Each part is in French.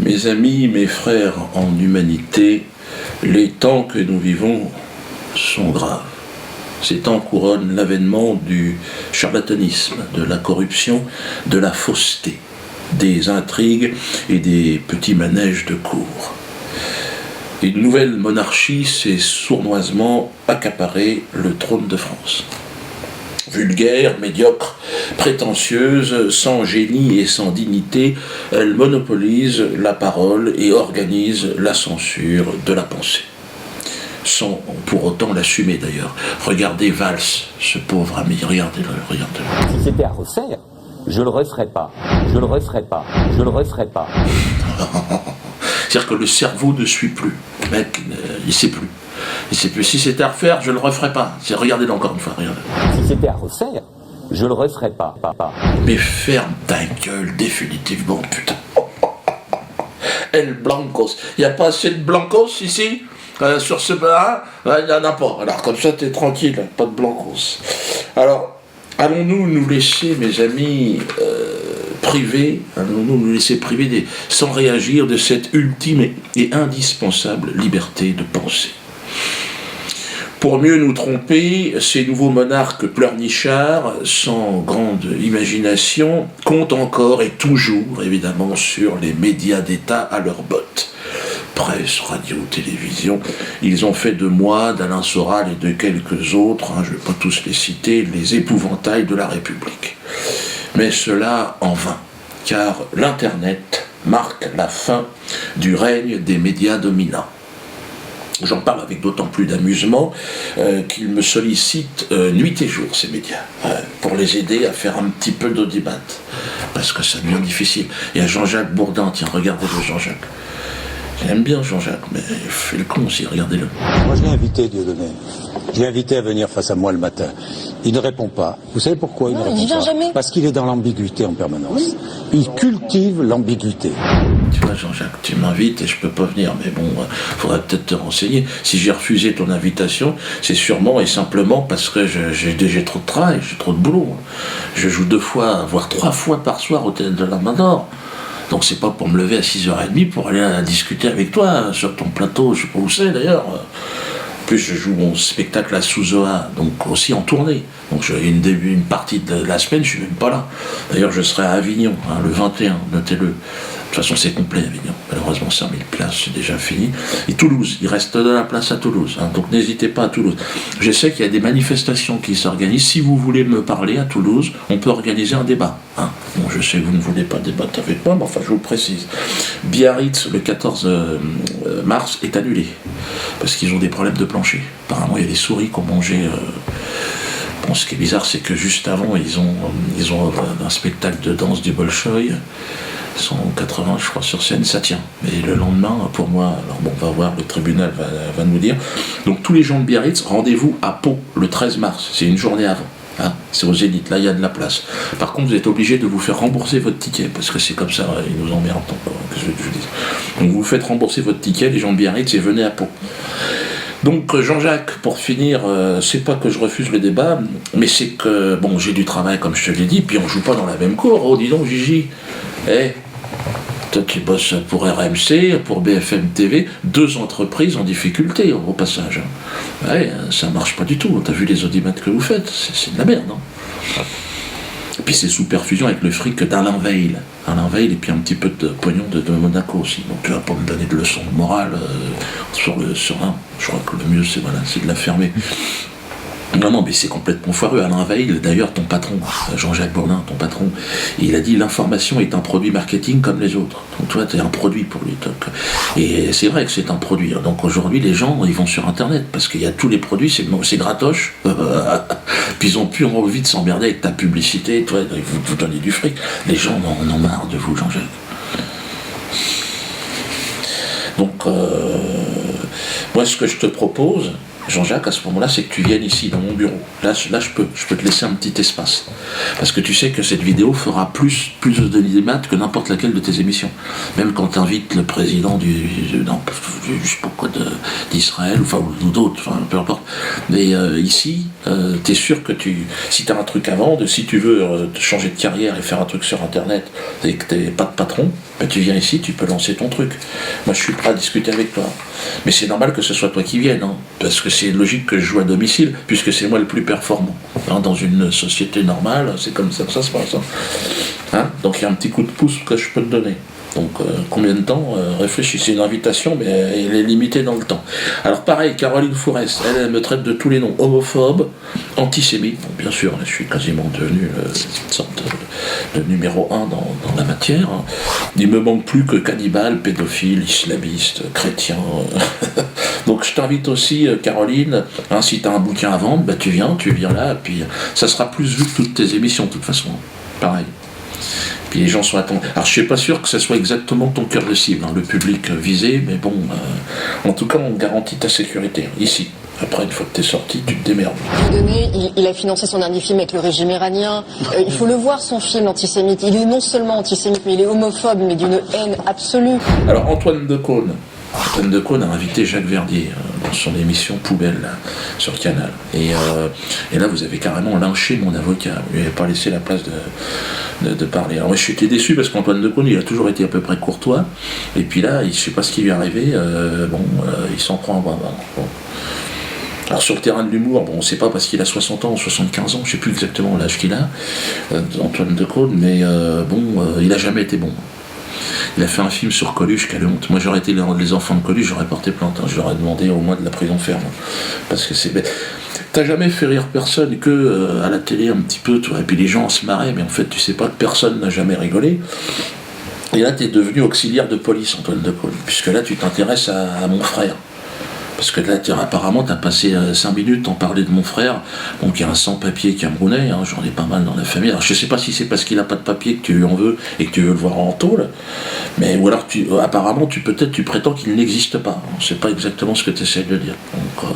Mes amis, mes frères en humanité, les temps que nous vivons sont graves. Ces temps couronnent l'avènement du charlatanisme, de la corruption, de la fausseté, des intrigues et des petits manèges de cour. Une nouvelle monarchie s'est sournoisement accaparé le trône de France. Vulgaire, médiocre, prétentieuse, sans génie et sans dignité, elle monopolise la parole et organise la censure de la pensée. Sans pour autant l'assumer d'ailleurs. Regardez Valls, ce pauvre ami, regardez-le, regardez-le. Si c'était à refaire, je le referais pas, je le referais pas, je le referais pas. C'est-à-dire que le cerveau ne suit plus. Le mec, il sait plus. Il sait plus. Si c'était à refaire, je le referais pas. Regardez-le encore une fois, regardez. Si c'était à refaire, je le referais pas, papa. Mais ferme ta gueule définitivement, putain. El Blancos. Il n'y a pas assez de Blancos ici sur ce bar, il n'y en a pas. Alors comme ça, t'es tranquille, pas de Blancos. Alors, allons-nous nous laisser, mes amis, privés, allons-nous nous laisser priver sans réagir de cette ultime et indispensable liberté de penser. Pour mieux nous tromper, ces nouveaux monarques pleurnichards, sans grande imagination, comptent encore et toujours, évidemment, sur les médias d'État à leurs bottes. Presse, radio, télévision, ils ont fait de moi, d'Alain Soral et de quelques autres, je ne vais pas tous les citer, les épouvantails de la République. Mais cela en vain, car l'Internet marque la fin du règne des médias dominants. J'en parle avec d'autant plus d'amusement qu'ils me sollicitent nuit et jour, ces médias, pour les aider à faire un petit peu d'audimat, parce que ça devient difficile. Il y a Jean-Jacques Bourdin, tiens, regardez-le Jean-Jacques. J'aime bien Jean-Jacques, mais il fait le con aussi, regardez-le. Moi je l'ai invité, Dieudonné. Je l'ai invité à venir face à moi le matin. Il ne répond pas. Vous savez pourquoi il ne répond pas? Jamais. Parce qu'il est dans l'ambiguïté en permanence. Oui. Il cultive l'ambiguïté. Tu vois Jean-Jacques, tu m'invites et je peux pas venir, mais bon, faudrait peut-être te renseigner. Si j'ai refusé ton invitation, c'est sûrement et simplement parce que j'ai trop de travail, j'ai trop de boulot. Je joue 2 fois, voire 3 fois par soir au Théâtre de la Main d'Or. Donc c'est pas pour me lever à 6h30 pour aller discuter avec toi sur ton plateau, je sais pas où c'est d'ailleurs. En plus je joue mon spectacle à Souzoa, donc aussi en tournée. Donc j'ai une partie de la semaine, je suis même pas là. D'ailleurs je serai à Avignon, le 21, notez-le. De toute façon c'est complet Avignon, malheureusement 5000 places, c'est déjà fini. Et Toulouse, il reste de la place à Toulouse, donc n'hésitez pas à Toulouse. Je sais qu'il y a des manifestations qui s'organisent, si vous voulez me parler à Toulouse, on peut organiser un débat. Bon, je sais que vous ne voulez pas débattre avec moi, mais enfin je vous précise. Biarritz, le 14 mars, est annulé, parce qu'ils ont des problèmes de plancher. Apparemment il y a des souris qui ont mangé... Bon, ce qui est bizarre, c'est que juste avant, ils ont un spectacle de danse du Bolchoï. 180, je crois, sur scène, ça tient. Mais le lendemain, pour moi, alors bon, on va voir, le tribunal va nous dire. Donc tous les gens de Biarritz, rendez-vous à Pau le 13 mars, c'est une journée avant. C'est au Zénith, là il y a de la place. Par contre, vous êtes obligé de vous faire rembourser votre ticket, parce que c'est comme ça, ils nous emmerdent. Qu'est-ce que je vous dis ? Donc vous faites rembourser votre ticket, les gens de Biarritz, et venez à Pau. Donc Jean-Jacques, pour finir, c'est pas que je refuse le débat, mais c'est que, bon, j'ai du travail comme je te l'ai dit, puis on joue pas dans la même cour. Oh, dis donc Gigi, toi qui bosses pour RMC, pour BFM TV, 2 entreprises en difficulté au passage. Ouais, ça marche pas du tout, t'as vu les audimètres que vous faites, c'est de la merde, non ? Et puis c'est sous perfusion avec le fric d'Alain Veil. Alain Veil et puis un petit peu de pognon de Monaco aussi. Donc tu vas pas me donner de leçons de morale sur un. Je crois que le mieux c'est de la fermer. Non, mais c'est complètement foireux. Alain Veil, d'ailleurs, ton patron, Jean-Jacques Bourdin, ton patron, il a dit l'information est un produit marketing comme les autres. Donc toi, tu es un produit pour lui. Donc, et c'est vrai que c'est un produit. Donc aujourd'hui, les gens, ils vont sur Internet parce qu'il y a tous les produits, c'est gratoche. Puis ils ont plus envie de s'emmerder avec ta publicité. Toi, vous donnez du fric. Les gens en ont marre de vous, Jean-Jacques. Donc, moi, ce que je te propose, Jean-Jacques, à ce moment-là, c'est que tu viennes ici, dans mon bureau. Là, je peux te laisser un petit espace. Parce que tu sais que cette vidéo fera plus de démat que n'importe laquelle de tes émissions. Même quand tu invites le président je sais pas quoi, d'Israël, ou d'autres, enfin, peu importe. Mais ici, tu es sûr que si tu as un truc à vendre, si tu veux te changer de carrière et faire un truc sur Internet, et que tu n'es pas de patron, ben tu viens ici, tu peux lancer ton truc. Moi, je suis prêt à discuter avec toi. Mais c'est normal que ce soit toi qui viennes, hein, parce que c'est logique que je joue à domicile, puisque c'est moi le plus performant. Hein, dans une société normale, c'est comme ça que ça se passe. Hein. Donc il y a un petit coup de pouce que je peux te donner. Donc combien de temps réfléchis, c'est une invitation, mais elle est limitée dans le temps. Alors pareil, Caroline Fourest, elle me traite de tous les noms, homophobe, antisémite. Bon, bien sûr, je suis quasiment devenu une sorte de numéro 1 dans la matière. Hein. Il me manque plus que cannibale, pédophile, islamiste, chrétien. Donc je t'invite aussi, Caroline, hein, si tu as un bouquin à vendre, bah, tu viens là, et puis ça sera plus vu que toutes tes émissions de toute façon. Pareil. Puis les gens sont attendus. Alors je suis pas sûr que ce soit exactement ton cœur de cible, hein, le public visé, mais bon, en tout cas on garantit ta sécurité, hein, ici. Après, une fois que t'es sorti, tu te démerdes. Dieudonné, il a financé son dernier film avec le régime iranien. Il faut le voir, son film antisémite. Il est non seulement antisémite, mais il est homophobe, mais d'une haine absolue. Alors Antoine Decaune a invité Jacques Verdier dans son émission Poubelle là, sur Canal. Et là, vous avez carrément lynché mon avocat. Vous lui avez pas laissé la place de parler. Alors moi, j'étais déçu parce qu'Antoine Decaune, il a toujours été à peu près courtois. Et puis là, je sais pas ce qui lui est arrivé. Il s'en prend. Bon. Alors sur le terrain de l'humour, bon, on ne sait pas parce qu'il a 60 ans ou 75 ans, je ne sais plus exactement l'âge qu'il a, Antoine Decaune, mais il n'a jamais été bon. Il a fait un film sur Coluche, quelle honte. Moi j'aurais été les enfants de Coluche, j'aurais porté plainte, hein. Je leur ai demandé au moins de la prison ferme. Parce que c'est... T'as jamais fait rire personne que à la télé un petit peu, toi. Et puis les gens se marraient, mais en fait tu sais pas que personne n'a jamais rigolé. Et là t'es devenu auxiliaire de police, Antoine Decaune, puisque là tu t'intéresses à mon frère. Parce que là, apparemment, tu as passé 5 minutes à en parler de mon frère, donc il y a un sans-papier camerounais, hein, j'en ai pas mal dans la famille. Alors je sais pas si c'est parce qu'il n'a pas de papier que tu lui en veux et que tu veux le voir en tôle, mais ou alors apparemment tu prétends qu'il n'existe pas. On ne sait pas exactement ce que tu essaies de dire. Donc,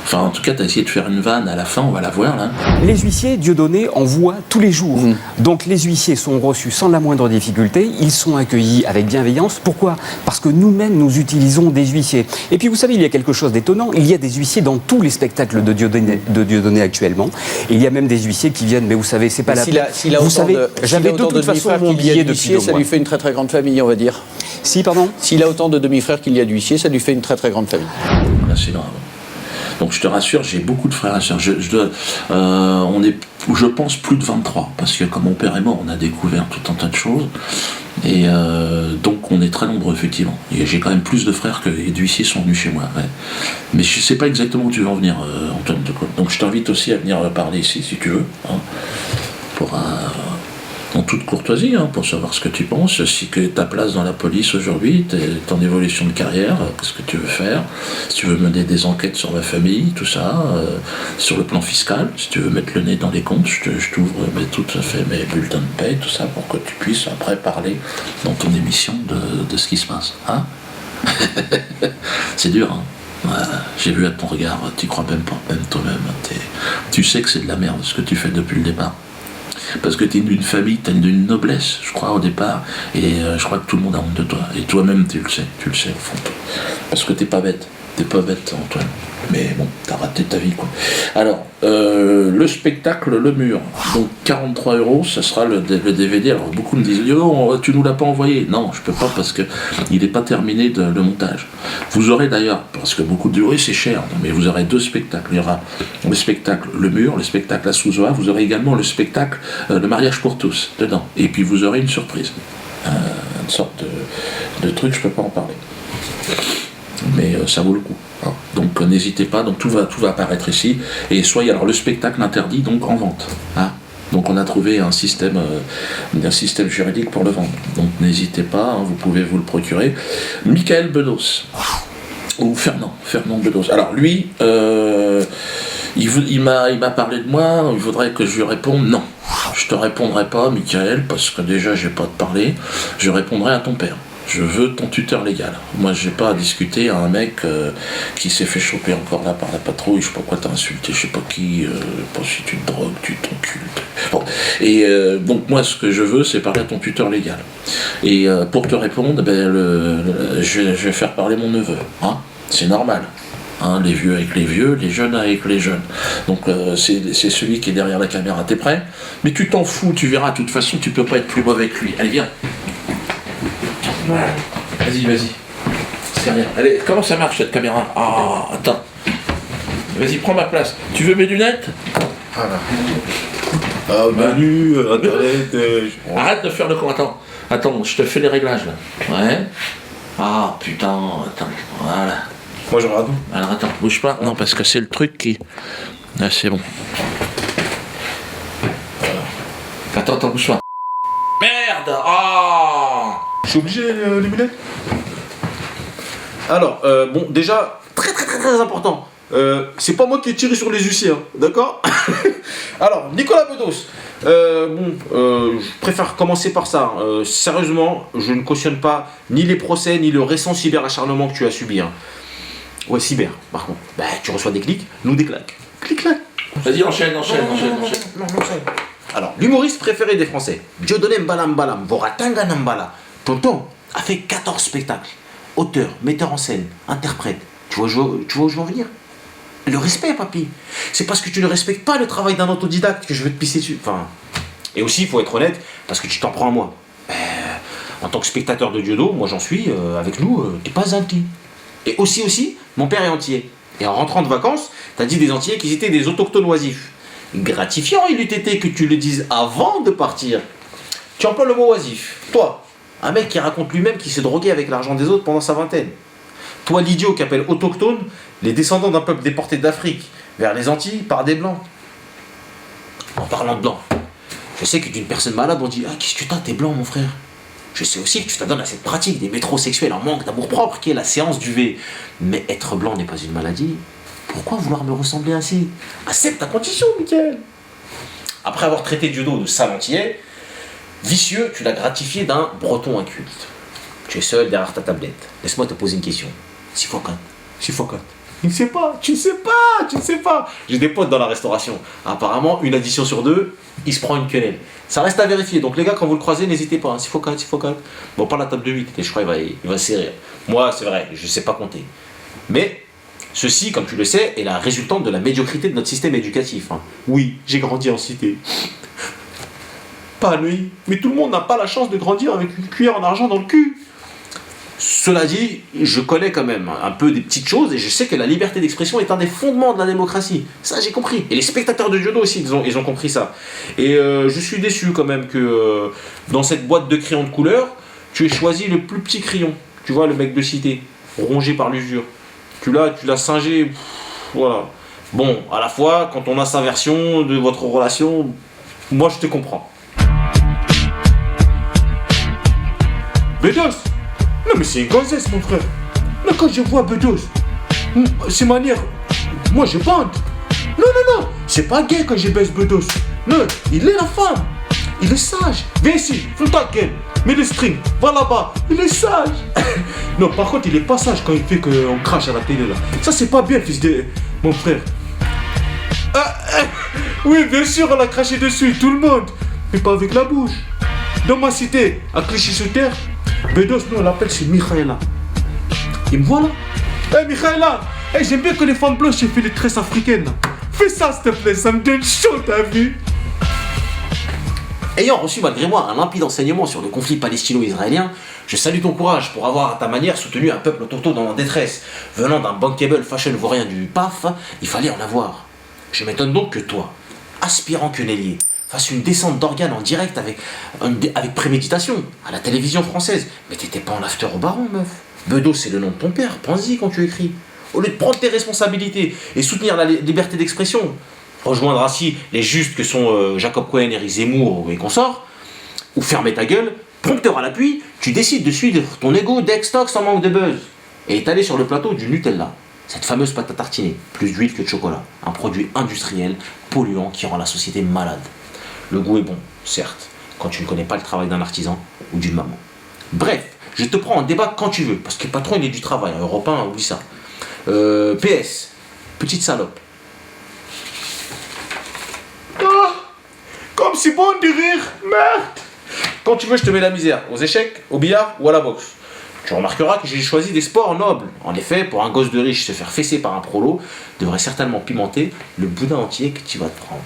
enfin, en tout cas, tu as essayé de faire une vanne à la fin, on va la voir là. Les huissiers, Dieudonné, en voient tous les jours. Donc les huissiers sont reçus sans la moindre difficulté, ils sont accueillis avec bienveillance. Pourquoi ? Parce que nous-mêmes, nous utilisons des huissiers. Et puis vous savez, il y a quelque chose d'étonnant, il y a des huissiers dans tous les spectacles de Dieudonné actuellement. Et il y a même des huissiers qui viennent, mais vous savez, c'est pas la peine. Vous savez, j'avais de toute façon mon billet depuis 2 mois. Ça lui fait une très très grande famille, on va dire. Si, pardon ? S'il a autant de demi-frères qu'il y a d'huissiers, ça lui fait une très très grande famille. Là, c'est grave. Donc je te rassure, j'ai beaucoup de frères et sœurs. On est, je pense, plus de 23, parce que comme mon père est mort, on a découvert tout un tas de choses. Et donc on est très nombreux, effectivement. Et j'ai quand même plus de frères que d'huissiers sont venus chez moi. Ouais. Mais je ne sais pas exactement où tu veux en venir, Antoine Decaune. Donc je t'invite aussi à venir parler ici, si tu veux. Hein, en toute courtoisie, hein, pour savoir ce que tu penses, si que ta place dans la police aujourd'hui, ton évolution de carrière, qu'est-ce que tu veux faire, si tu veux mener des enquêtes sur ma famille, tout ça, sur le plan fiscal, si tu veux mettre le nez dans les comptes, je t'ouvre tout à fait mes bulletins de paie, tout ça, pour que tu puisses après parler dans ton émission de ce qui se passe. Hein. C'est dur, hein. Ouais, j'ai vu à ton regard, tu crois même pas, même toi-même, tu sais que c'est de la merde ce que tu fais depuis le départ. Parce que tu es d'une famille, tu es d'une noblesse, je crois, au départ, et je crois que tout le monde a honte de toi. Et toi-même, tu le sais, au fond. Parce que t'es pas bête, Antoine. Mais bon, t'as raté ta vie, quoi. Alors, le spectacle, Le Mur, donc 43 €, ça sera le DVD. Alors, beaucoup me disent, oh, tu nous l'as pas envoyé. Non, je peux pas, parce que il n'est pas terminé le montage. Vous aurez d'ailleurs, parce que beaucoup de oui, c'est cher, mais vous aurez 2 spectacles. Il y aura le spectacle Le Mur, le spectacle La Souzoa, vous aurez également le spectacle Le Mariage pour tous, dedans. Et puis vous aurez une surprise. Une sorte de truc, je peux pas en parler. Mais ça vaut le coup. Hein. Donc n'hésitez pas, donc tout va apparaître ici. Et soyez, alors le spectacle interdit donc en vente. Hein. Donc on a trouvé un système juridique pour le vendre. Donc n'hésitez pas, hein, vous pouvez vous le procurer. Michael Bedos, ou Fernand Bedos. Alors lui, il m'a parlé de moi, il voudrait que je lui réponde non. Je te répondrai pas, Michael, parce que déjà j'ai pas de parler, je répondrai à ton père. Je veux ton tuteur légal. Moi, j'ai pas à discuter à un mec qui s'est fait choper encore là par la patrouille. Je sais pas quoi t'as insulté, je sais pas qui. Pas si tu te drogues, tu t'encules. Bon. Et donc moi, ce que je veux, c'est parler à ton tuteur légal. Et pour te répondre, je vais faire parler mon neveu. Hein, c'est normal. Hein, les vieux avec les vieux, les jeunes avec les jeunes. Donc c'est celui qui est derrière la caméra. T'es prêt? Mais tu t'en fous, tu verras. De toute façon, tu peux pas être plus mauvais que lui. Allez, viens. Vas-y. C'est rien. Allez, comment ça marche cette caméra? Ah, attends. Vas-y, prends ma place. Tu veux mes lunettes? Voilà. Ah, menu, internet. Arrête de faire le con. Attends, je te fais les réglages là. Ouais. Ah, putain, attends. Voilà. Moi, je regarde. Alors attends, bouge pas. Non, parce que c'est le truc qui. Ah, c'est bon. Voilà. Attends, bouge pas. Merde! Ah! Je suis obligé, les lunettes. Alors, bon, déjà, très important. C'est pas moi qui ai tiré sur les huissiers, hein, d'accord? Alors, Nicolas Bedos. Je préfère commencer par ça. Sérieusement, je ne cautionne pas ni les procès, ni le récent cyberacharnement que tu as subi. Hein. Ouais, cyber, par contre. Bah, tu reçois des clics, nous des claques. Clic-clac. Vas-y, enchaîne. Non, alors, l'humoriste préféré des Français, Dieudonné Mbalam, Voratanga Nambala, Tonton, a fait 14 spectacles. Auteur, metteur en scène, interprète. Tu vois où je veux en venir? Le respect, papy. C'est parce que tu ne respectes pas le travail d'un autodidacte que je vais te pisser dessus. Enfin, et aussi, il faut être honnête, parce que tu t'en prends à moi. En tant que spectateur de Diodo, moi j'en suis, avec nous, t'es pas anti. Et aussi, mon père est entier. Et en rentrant de vacances, t'as dit des entiers qu'ils étaient des autochtones oisifs. Gratifiant il eût été que tu le dises avant de partir. Tu emploies le mot oisif. Toi, un mec qui raconte lui-même qu'il s'est drogué avec l'argent des autres pendant sa vingtaine. Toi, l'idiot qui appelle autochtone les descendants d'un peuple déporté d'Afrique vers les Antilles par des blancs. En parlant de blanc, je sais que d'une personne malade, on dit « Ah, qu'est-ce que t'es blanc, mon frère ?» Je sais aussi que tu t'adonnes à cette pratique des métrosexuels en manque d'amour-propre qui est la séance du V. Mais être blanc n'est pas une maladie. Pourquoi vouloir me ressembler ainsi? Accepte ta condition, Mickaël. Après avoir traité Diodo de sale entier, vicieux, tu l'as gratifié d'un breton inculte. Tu es seul derrière ta tablette. Laisse-moi te poser une question. Sifocat. Tu ne sais pas. J'ai des potes dans la restauration. Apparemment, une addition sur deux, il se prend une quenelle. Ça reste à vérifier. Donc les gars, quand vous le croisez, n'hésitez pas. Sifocat. Bon, pas la table de 8. Et je crois qu'il va serrer. Moi, c'est vrai, je ne sais pas compter. Mais ceci, comme tu le sais, est la résultante de la médiocrité de notre système éducatif. Hein. Oui, j'ai grandi en cité. Pas lui. Mais tout le monde n'a pas la chance de grandir avec une cuillère en argent dans le cul. Cela dit, je connais quand même un peu des petites choses et je sais que la liberté d'expression est un des fondements de la démocratie. Ça, j'ai compris. Et les spectateurs de Diodo aussi, ils ont compris ça. Et je suis déçu quand même que dans cette boîte de crayons de couleur, tu aies choisi le plus petit crayon. Tu vois, le mec de cité, rongé par l'usure. Tu l'as singé. Voilà. Bon, à la fois, quand on a sa version de votre relation, moi je te comprends. Bedos! Non mais c'est une gonzesse mon frère. Là quand je vois Bedos, ses manières, moi je bande. Non, c'est pas gay quand je baisse Bedos. Non, il est la femme. Il est sage. Viens ici, fous ta gueule. Mets le string, va là-bas. Il est sage. Non, par contre, il est pas sage quand il fait qu'on crache à la télé là. Ça c'est pas bien, fils de mon frère. Oui, bien sûr, on a craché dessus, tout le monde. Mais pas avec la bouche. Dans ma cité, à Clichy-sur-Terre, Bedos, nous on l'appelle, c'est Michaela. Et me voilà. Michaela, j'aime bien que les femmes blanches aient fait les tresses africaines. Là. Fais ça, s'il te plaît, ça me donne chaud, t'as vu? Ayant reçu malgré moi un limpide enseignement sur le conflit palestino-israélien, je salue ton courage pour avoir à ta manière soutenu un peuple autochtone en détresse. Venant d'un bankable fashion vaurien du PAF, il fallait en avoir. Je m'étonne donc que toi, aspirant quenellier, fasse une descente d'organes en direct avec préméditation, à la télévision française. Mais t'étais pas en after au baron, meuf. Bedos, c'est le nom de ton père, pense-y quand tu écris. Au lieu de prendre tes responsabilités et soutenir la liberté d'expression, rejoindre ainsi les justes que sont Jacob Cohen, Éric Zemmour et consorts, ou fermer ta gueule, prompteur à l'appui, tu décides de suivre ton ego d'ex-tox sans manque de buzz, et étaler sur le plateau du Nutella. Cette fameuse pâte à tartiner, plus d'huile que de chocolat, un produit industriel, polluant qui rend la société malade. Le goût est bon, certes, quand tu ne connais pas le travail d'un artisan ou d'une maman. Bref, je te prends en débat quand tu veux, parce que le patron, il est du travail, un Europe 1, oublie ça. PS, petite salope. Ah, comme c'est bon de rire, merde. Quand tu veux, je te mets la misère, aux échecs, au billard ou à la boxe. Tu remarqueras que j'ai choisi des sports nobles. En effet, pour un gosse de riche se faire fesser par un prolo devrait certainement pimenter le boudin entier que tu vas te prendre.